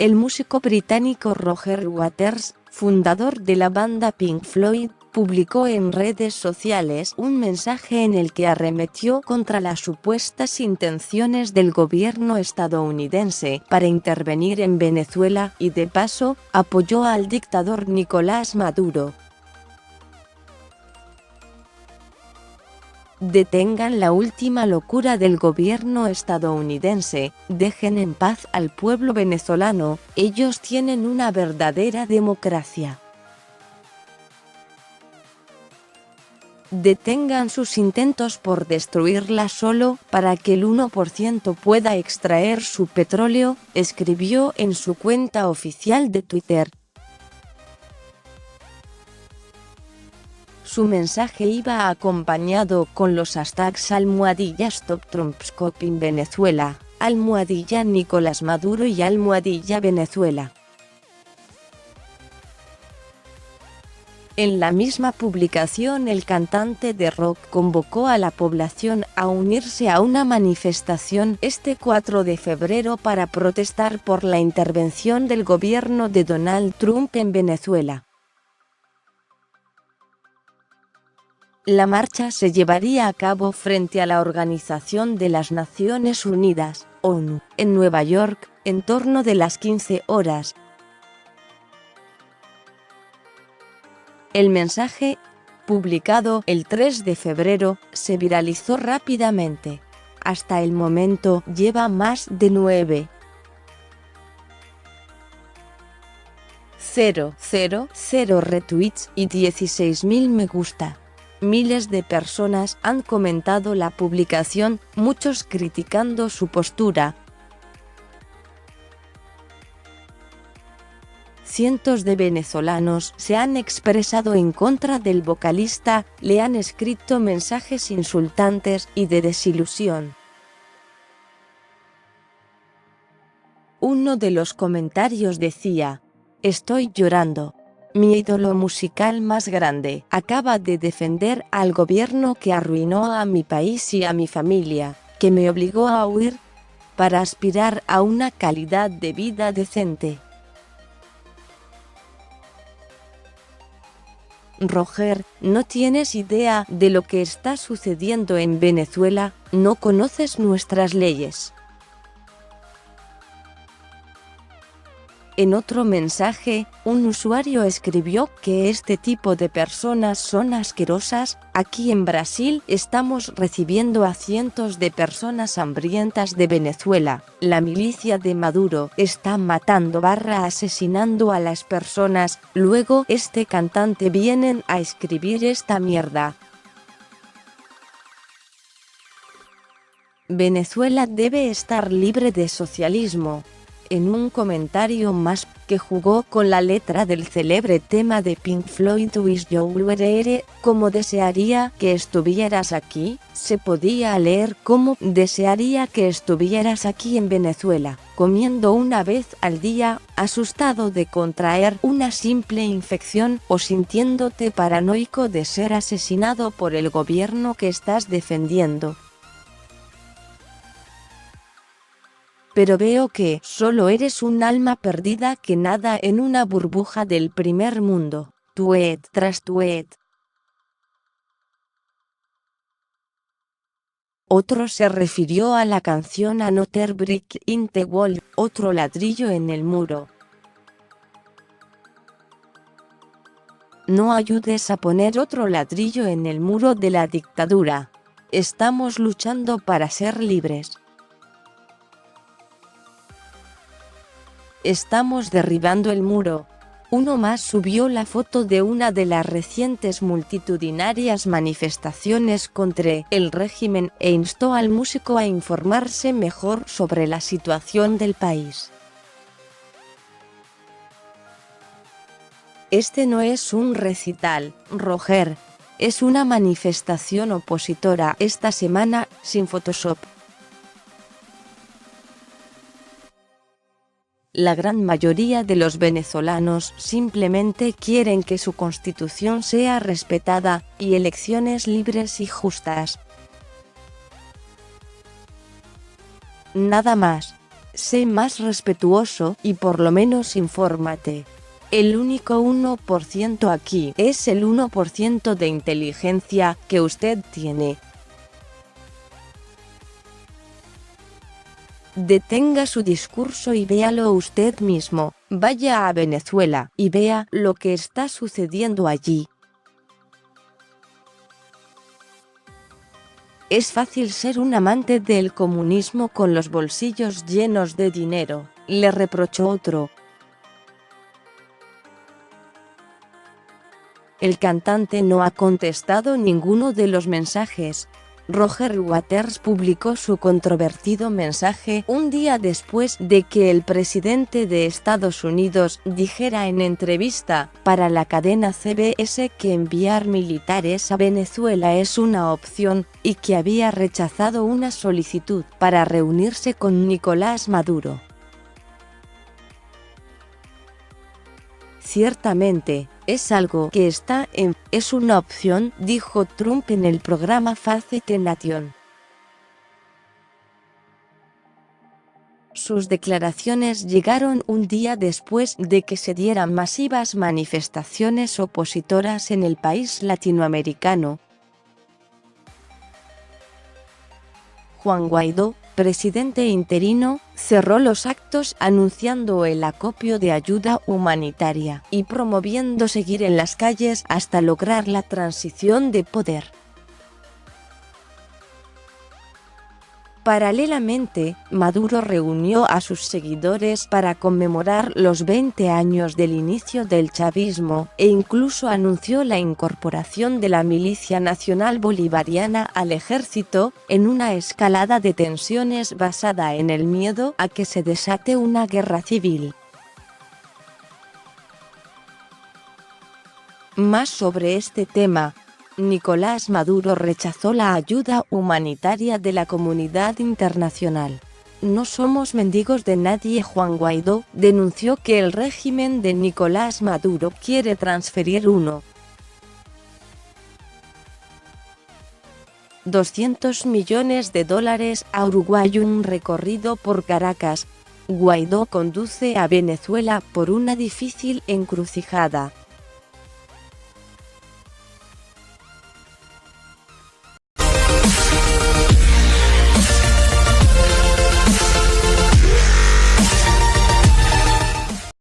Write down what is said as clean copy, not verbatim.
El músico británico Roger Waters, fundador de la banda Pink Floyd, publicó en redes sociales un mensaje en el que arremetió contra las supuestas intenciones del gobierno estadounidense para intervenir en Venezuela y de paso, apoyó al dictador Nicolás Maduro. Detengan la última locura del gobierno estadounidense, dejen en paz al pueblo venezolano, ellos tienen una verdadera democracia. Detengan sus intentos por destruirla solo para que el 1% pueda extraer su petróleo, escribió en su cuenta oficial de Twitter. Su mensaje iba acompañado con los hashtags #StopTrumpScopInVenezuela, #Nicolás Maduro y #Venezuela. En la misma publicación el cantante de rock convocó a la población a unirse a una manifestación este 4 de febrero para protestar por la intervención del gobierno de Donald Trump en Venezuela. La marcha se llevaría a cabo frente a la Organización de las Naciones Unidas, ONU, en Nueva York, en torno de las 15 horas. El mensaje, publicado el 3 de febrero, se viralizó rápidamente. Hasta el momento lleva más de 9,000 retweets y 16.000 me gusta. Miles de personas han comentado la publicación, muchos criticando su postura. Cientos de venezolanos se han expresado en contra del vocalista, le han escrito mensajes insultantes y de desilusión. Uno de los comentarios decía: "Estoy llorando. Mi ídolo musical más grande acaba de defender al gobierno que arruinó a mi país y a mi familia, que me obligó a huir para aspirar a una calidad de vida decente". Roger, no tienes idea de lo que está sucediendo en Venezuela, no conoces nuestras leyes. En otro mensaje, un usuario escribió que este tipo de personas son asquerosas. Aquí en Brasil estamos recibiendo a cientos de personas hambrientas de Venezuela. La milicia de Maduro está matando / asesinando a las personas. Luego este cantante vienen a escribir esta mierda. Venezuela debe estar libre de socialismo. En un comentario más, que jugó con la letra del célebre tema de Pink Floyd Wish You Were Here, como desearía que estuvieras aquí, se podía leer como desearía que estuvieras aquí en Venezuela, comiendo una vez al día, asustado de contraer una simple infección o sintiéndote paranoico de ser asesinado por el gobierno que estás defendiendo. Pero veo que solo eres un alma perdida que nada en una burbuja del primer mundo. Tweet tras tweet. Otro se refirió a la canción Another Brick in the Wall, otro ladrillo en el muro. No ayudes a poner otro ladrillo en el muro de la dictadura. Estamos luchando para ser libres. Estamos derribando el muro. Uno más subió la foto de una de las recientes multitudinarias manifestaciones contra el régimen e instó al músico a informarse mejor sobre la situación del país. Este no es un recital, Roger. Es una manifestación opositora esta semana, sin Photoshop. La gran mayoría de los venezolanos simplemente quieren que su constitución sea respetada, y elecciones libres y justas. Nada más. sé más respetuoso y por lo menos infórmate. El único 1% aquí es el 1% de inteligencia que usted tiene. Detenga su discurso y véalo usted mismo. Vaya a Venezuela y vea lo que está sucediendo allí. Es fácil ser un amante del comunismo con los bolsillos llenos de dinero, le reprochó otro. El cantante no ha contestado ninguno de los mensajes. Roger Waters publicó su controvertido mensaje un día después de que el presidente de Estados Unidos dijera en entrevista para la cadena CBS que enviar militares a Venezuela es una opción, y que había rechazado una solicitud para reunirse con Nicolás Maduro. Ciertamente, es algo que es una opción, dijo Trump en el programa Face the Nation. Sus declaraciones llegaron un día después de que se dieran masivas manifestaciones opositoras en el país latinoamericano. Juan Guaidó, presidente interino, cerró los actos anunciando el acopio de ayuda humanitaria y promoviendo seguir en las calles hasta lograr la transición de poder. Paralelamente, Maduro reunió a sus seguidores para conmemorar los 20 años del inicio del chavismo, e incluso anunció la incorporación de la Milicia Nacional Bolivariana al ejército, en una escalada de tensiones basada en el miedo a que se desate una guerra civil. Más sobre este tema. Nicolás Maduro rechazó la ayuda humanitaria de la comunidad internacional. No somos mendigos de nadie. Juan Guaidó denunció que el régimen de Nicolás Maduro quiere transferir $200 millones a Uruguay. Un recorrido por Caracas. Guaidó conduce a Venezuela por una difícil encrucijada.